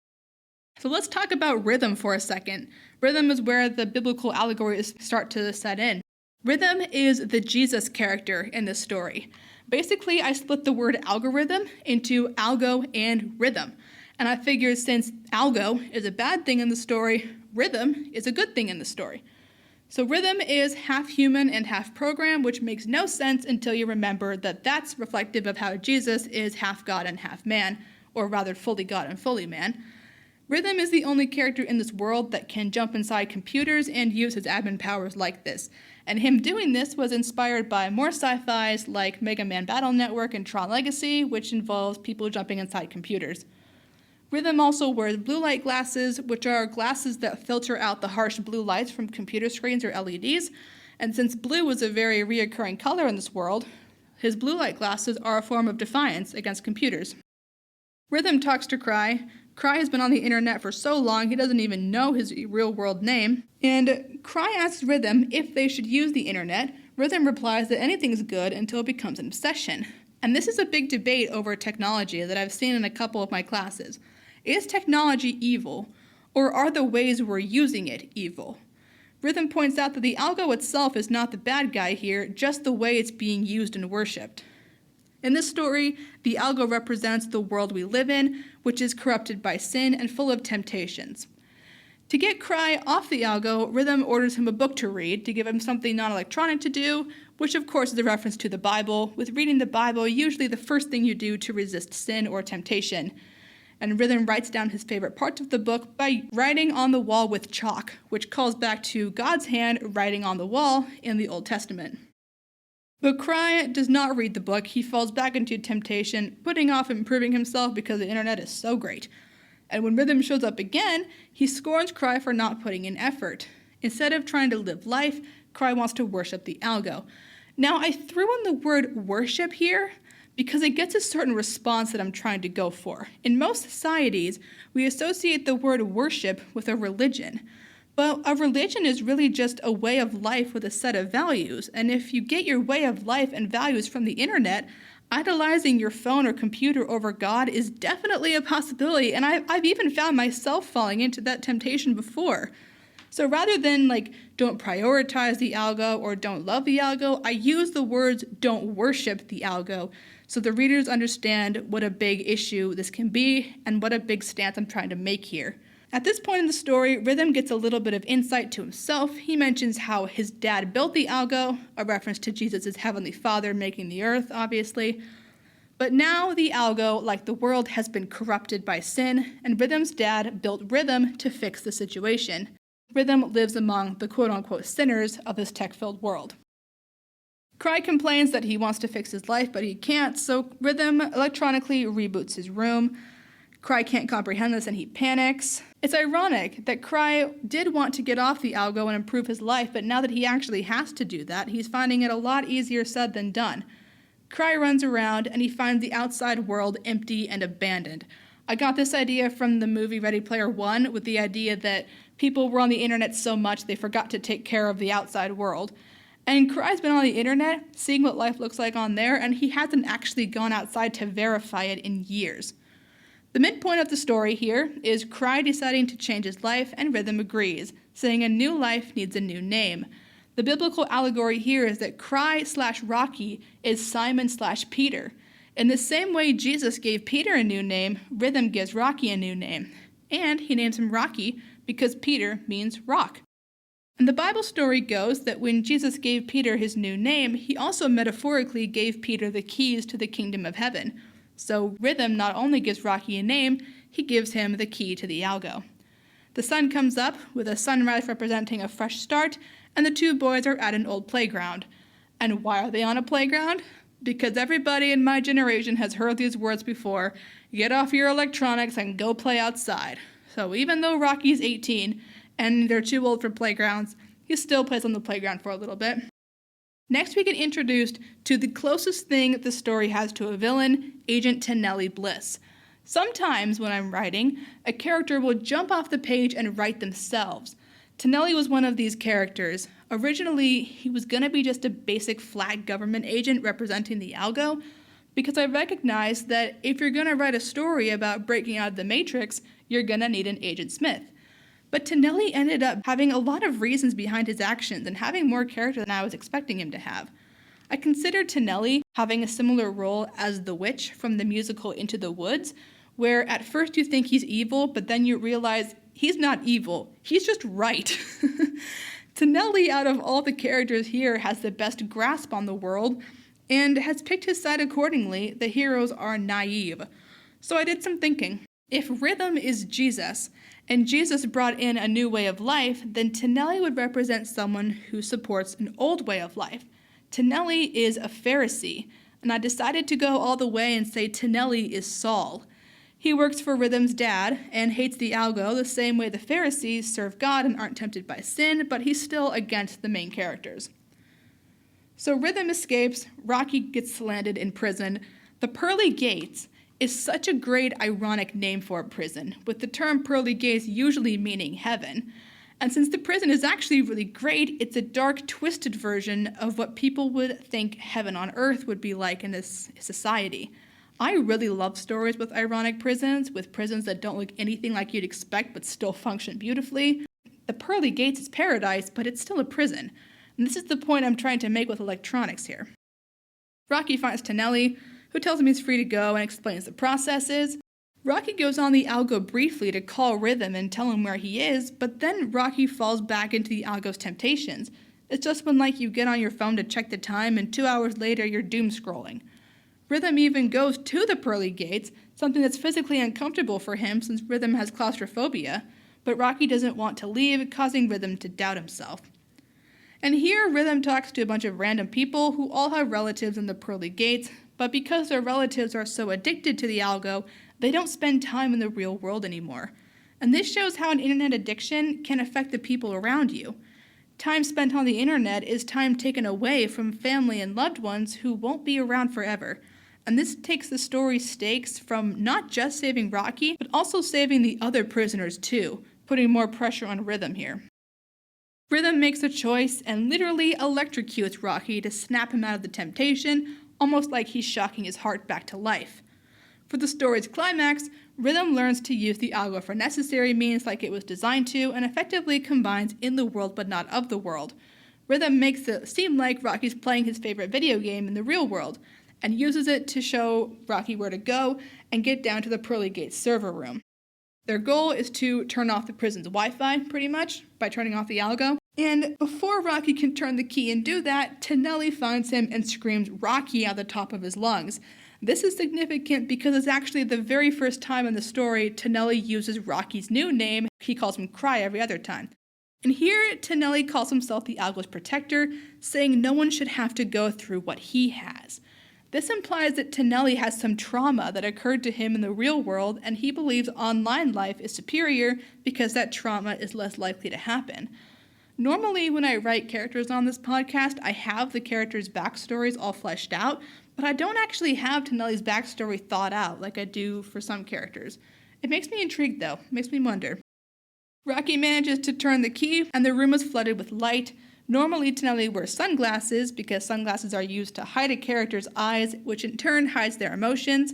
So let's talk about Rithm for a second. Rithm is where the biblical allegories start to set in. Rithm is the Jesus character in this story. Basically, I split the word algorithm into algo and rhythm. And I figured since algo is a bad thing in the story, rhythm is a good thing in the story. So Rithm is half human and half program, which makes no sense until you remember that that's reflective of how Jesus is half God and half man, or rather fully God and fully man. Rithm is the only character in this world that can jump inside computers and use his admin powers like this. And him doing this was inspired by more sci-fis like Mega Man Battle Network and Tron Legacy, which involves people jumping inside computers. Rithm also wears blue light glasses, which are glasses that filter out the harsh blue lights from computer screens or LEDs. And since blue is a very reoccurring color in this world, his blue light glasses are a form of defiance against computers. Rithm talks to Cry. Cry has been on the internet for so long he doesn't even know his real-world name. And Cry asks Rithm if they should use the internet. Rithm replies that anything's good until it becomes an obsession. And this is a big debate over technology that I've seen in a couple of my classes. Is technology evil, or are the ways we're using it evil? Rithm points out that the algo itself is not the bad guy here, just the way it's being used and worshipped. In this story, the algo represents the world we live in, which is corrupted by sin and full of temptations. To get Cry off the algo, Rithm orders him a book to read to give him something non-electronic to do, which of course is a reference to the Bible, with reading the Bible usually the first thing you do to resist sin or temptation. And Rithm writes down his favorite parts of the book by writing on the wall with chalk, which calls back to God's hand writing on the wall in the Old Testament. But Cry does not read the book. He falls back into temptation, putting off improving himself because the internet is so great. And when Rithm shows up again, he scorns Cry for not putting in effort. Instead of trying to live life, Cry wants to worship the algo. Now, I threw in the word worship here because it gets a certain response that I'm trying to go for. In most societies, we associate the word worship with a religion. But a religion is really just a way of life with a set of values. And if you get your way of life and values from the internet, idolizing your phone or computer over God is definitely a possibility, and I've even found myself falling into that temptation before. So rather than don't prioritize the algo or don't love the algo, I use the words don't worship the algo so the readers understand what a big issue this can be and what a big stance I'm trying to make here. At this point in the story, Rithm gets a little bit of insight to himself. He mentions how his dad built the algo, a reference to Jesus' heavenly father making the earth, obviously. But now the algo, like the world, has been corrupted by sin, and Rhythm's dad built Rithm to fix the situation. Rithm lives among the quote-unquote sinners of this tech-filled world. Cry complains that he wants to fix his life, but he can't, so Rithm electronically reboots his room. Cry can't comprehend this and he panics. It's ironic that Cry did want to get off the algo and improve his life, but now that he actually has to do that, he's finding it a lot easier said than done. Cry runs around and he finds the outside world empty and abandoned. I got this idea from the movie Ready Player One, with the idea that people were on the internet so much they forgot to take care of the outside world. And Cry's been on the internet, seeing what life looks like on there, and he hasn't actually gone outside to verify it in years. The midpoint of the story here is Cry deciding to change his life, and Rithm agrees, saying a new life needs a new name. The biblical allegory here is that Cry/Rocky is Simon/Peter. In the same way Jesus gave Peter a new name, Rithm gives Rocky a new name. And he names him Rocky because Peter means rock. And the Bible story goes that when Jesus gave Peter his new name, he also metaphorically gave Peter the keys to the kingdom of heaven. So Rithm not only gives Rocky a name, he gives him the key to the algo. The sun comes up, with a sunrise representing a fresh start, and the two boys are at an old playground. And why are they on a playground? Because everybody in my generation has heard these words before: get off your electronics and go play outside. So even though Rocky's 18 and they're too old for playgrounds, he still plays on the playground for a little bit. Next, we get introduced to the closest thing the story has to a villain, Agent Tennelly Bliss. Sometimes when I'm writing, a character will jump off the page and write themselves. Tennelly was one of these characters. Originally, he was going to be just a basic flag government agent representing the algo, because I recognized that if you're going to write a story about breaking out of the Matrix, you're going to need an Agent Smith. But Tennelly ended up having a lot of reasons behind his actions and having more character than I was expecting him to have. I considered Tennelly having a similar role as the witch from the musical Into the Woods, where at first you think he's evil, but then you realize he's not evil, he's just right. Tennelly, out of all the characters here, has the best grasp on the world and has picked his side accordingly. The heroes are naive. So I did some thinking. If Rithm is Jesus, and Jesus brought in a new way of life, then Tennelly would represent someone who supports an old way of life. Tennelly is a Pharisee, and I decided to go all the way and say Tennelly is Saul. He works for Rhythm's dad and hates the algo the same way the Pharisees serve God and aren't tempted by sin, but he's still against the main characters. So Rithm escapes, Rocky gets landed in prison. The Pearly Gates is such a great ironic name for a prison, with the term pearly gates usually meaning heaven. And since the prison is actually really great, it's a dark, twisted version of what people would think heaven on earth would be like in this society. I really love stories with ironic prisons, with prisons that don't look anything like you'd expect but still function beautifully. The pearly gates is paradise, but it's still a prison. And this is the point I'm trying to make with electronics here. Rocky finds Tonelli, who tells him he's free to go and explains the processes. Rocky goes on the Algo briefly to call Rithm and tell him where he is, but then Rocky falls back into the Algo's temptations. It's just when you get on your phone to check the time and 2 hours later you're doom scrolling. Rithm even goes to the pearly gates, something that's physically uncomfortable for him since Rithm has claustrophobia, but Rocky doesn't want to leave, causing Rithm to doubt himself. And here Rithm talks to a bunch of random people who all have relatives in the pearly gates, but because their relatives are so addicted to the Algo, they don't spend time in the real world anymore. And this shows how an internet addiction can affect the people around you. Time spent on the internet is time taken away from family and loved ones who won't be around forever. And this takes the story's stakes from not just saving Rocky, but also saving the other prisoners too, putting more pressure on Rithm here. Rithm makes a choice and literally electrocutes Rocky to snap him out of the temptation, almost like he's shocking his heart back to life. For the story's climax, Rithm learns to use the Algo for necessary means like it was designed to and effectively combines in the world but not of the world. Rithm makes it seem like Rocky's playing his favorite video game in the real world and uses it to show Rocky where to go and get down to the Pearly Gates server room. Their goal is to turn off the prison's Wi-Fi, pretty much, by turning off the Algo. And before Rocky can turn the key and do that, Tonelli finds him and screams Rocky at the top of his lungs. This is significant because it's actually the very first time in the story Tonelli uses Rocky's new name. He calls him Cry every other time. And here, Tonelli calls himself the Algo's protector, saying no one should have to go through what he has. This implies that Tonelli has some trauma that occurred to him in the real world, and he believes online life is superior because that trauma is less likely to happen. Normally, when I write characters on this podcast, I have the characters' backstories all fleshed out, but I don't actually have Tonelli's backstory thought out like I do for some characters. It makes me intrigued, though. It makes me wonder. Rocky manages to turn the key, and the room is flooded with light. Normally, Tonelli wears sunglasses because sunglasses are used to hide a character's eyes, which in turn hides their emotions.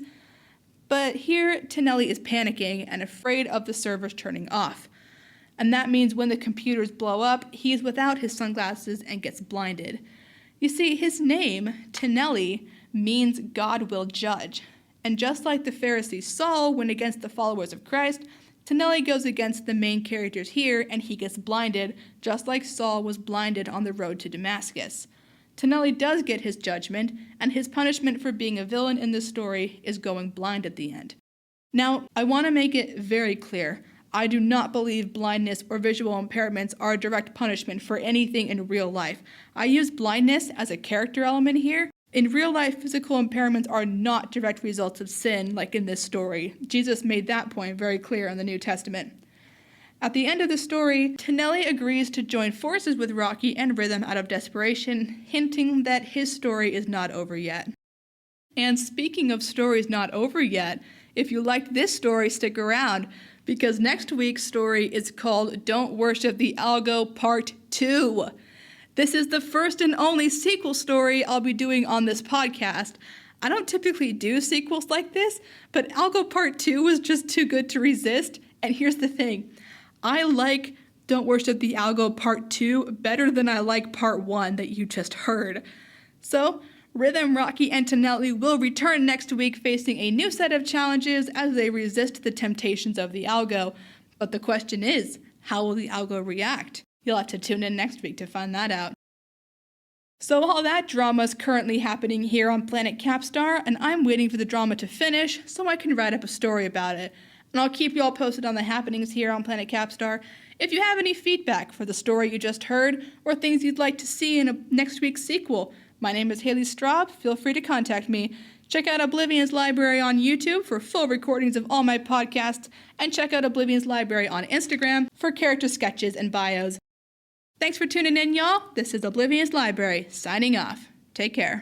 But here, Tonelli is panicking and afraid of the servers turning off. And that means when the computers blow up, he is without his sunglasses and gets blinded. You see, his name, Tonelli, means God will judge. And just like the Pharisee Saul went against the followers of Christ, Tonelli goes against the main characters here and he gets blinded, just like Saul was blinded on the road to Damascus. Tonelli does get his judgment, and his punishment for being a villain in this story is going blind at the end. Now, I want to make it very clear. I do not believe blindness or visual impairments are a direct punishment for anything in real life. I use blindness as a character element here. In real life, physical impairments are not direct results of sin, like in this story. Jesus made that point very clear in the New Testament. At the end of the story, Tonelli agrees to join forces with Rocky and Rithm out of desperation, hinting that his story is not over yet. And speaking of stories not over yet, if you liked this story, stick around, because next week's story is called Don't Worship the Algo Part 2. This is the first and only sequel story I'll be doing on this podcast. I don't typically do sequels like this, but Algo Part 2 was just too good to resist. And here's the thing. I like Don't Worship the Algo Part 2 better than I like Part 1 that you just heard. So, Rithm, Rocky, and Tonelli will return next week facing a new set of challenges as they resist the temptations of the Algo. But the question is, how will the Algo react? You'll have to tune in next week to find that out. So all that drama is currently happening here on Planet Capstar, and I'm waiting for the drama to finish so I can write up a story about it. And I'll keep you all posted on the happenings here on Planet Capstar. If you have any feedback for the story you just heard, or things you'd like to see in a next week's sequel, my name is Haley Straub. Feel free to contact me. Check out Oblivion's Library on YouTube for full recordings of all my podcasts, and check out Oblivion's Library on Instagram for character sketches and bios. Thanks for tuning in, y'all. This is Oblivion's Library, signing off. Take care.